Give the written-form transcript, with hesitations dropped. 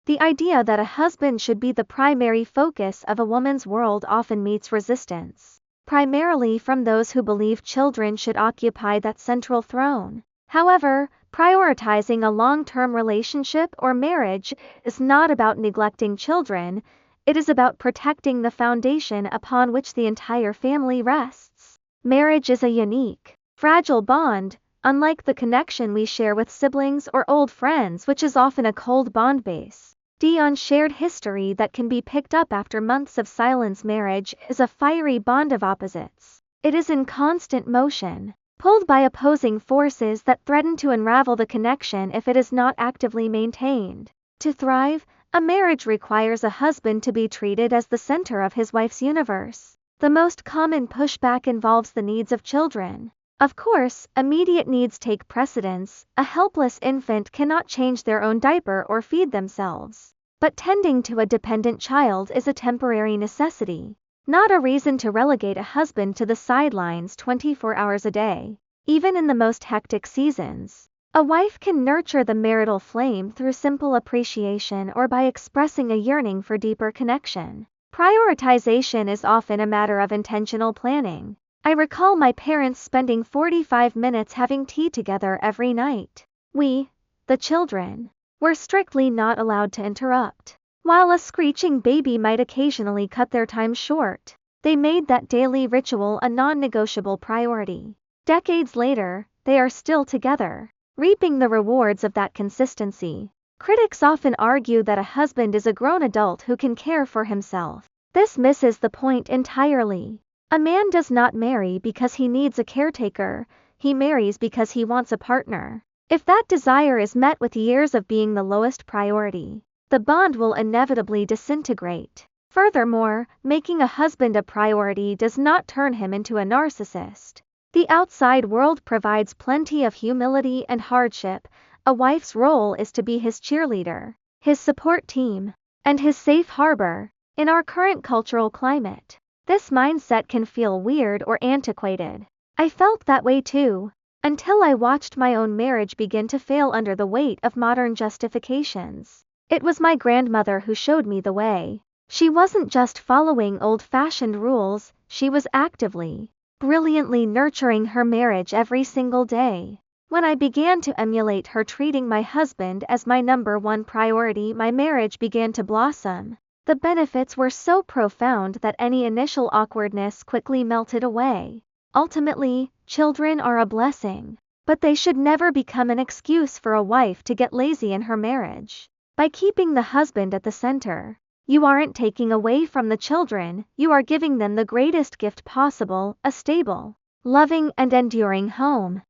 The idea that a husband should be the primary focus of a woman's world often meets resistance, primarily from those who believe children should occupy that central throne. However, prioritizing a long-term relationship or marriage is not about neglecting children, it is about protecting the foundation upon which the entire family rests. Marriage is a unique, fragile bond, unlike the connection we share with siblings or old friends, which is often a cold bond based on shared history that can be picked up after months of silence. Marriage is a fiery bond of opposites. It is in constant motion, pulled by opposing forces that threaten to unravel the connection if it is not actively maintained. To thrive, a marriage requires a husband to be treated as the center of his wife's universe. The most common pushback involves the needs of children. Of course, immediate needs take precedence. A helpless infant cannot change their own diaper or feed themselves. But tending to a dependent child is a temporary necessity, not a reason to relegate a husband to the sidelines 24 hours a day. Even in the most hectic seasons, a wife can nurture the marital flame through simple appreciation or by expressing a yearning for deeper connection. Prioritization is often a matter of intentional planning. I recall my parents spending 45 minutes having tea together every night. We, the children, were strictly not allowed to interrupt. While a screeching baby might occasionally cut their time short, they made that daily ritual a non-negotiable priority. Decades later, they are still together, reaping the rewards of that consistency. Critics often argue that a husband is a grown adult who can care for himself. This misses the point entirely. A man does not marry because he needs a caretaker, he marries because he wants a partner. If that desire is met with years of being the lowest priority, the bond will inevitably disintegrate. Furthermore, making a husband a priority does not turn him into a narcissist. The outside world provides plenty of humility and hardship. A wife's role is to be his cheerleader, his support team, and his safe harbor. In our current cultural climate, this mindset can feel weird or antiquated. I felt that way too, until I watched my own marriage begin to fail under the weight of modern justifications. It was my grandmother who showed me the way. She wasn't just following old-fashioned rules, she was actively, brilliantly nurturing her marriage every single day. When I began to emulate her treating my husband as my number one priority, my marriage began to blossom. The benefits were so profound that any initial awkwardness quickly melted away. Ultimately, children are a blessing, but they should never become an excuse for a wife to get lazy in her marriage. By keeping the husband at the center, you aren't taking away from the children, you are giving them the greatest gift possible, a stable, loving, and enduring home.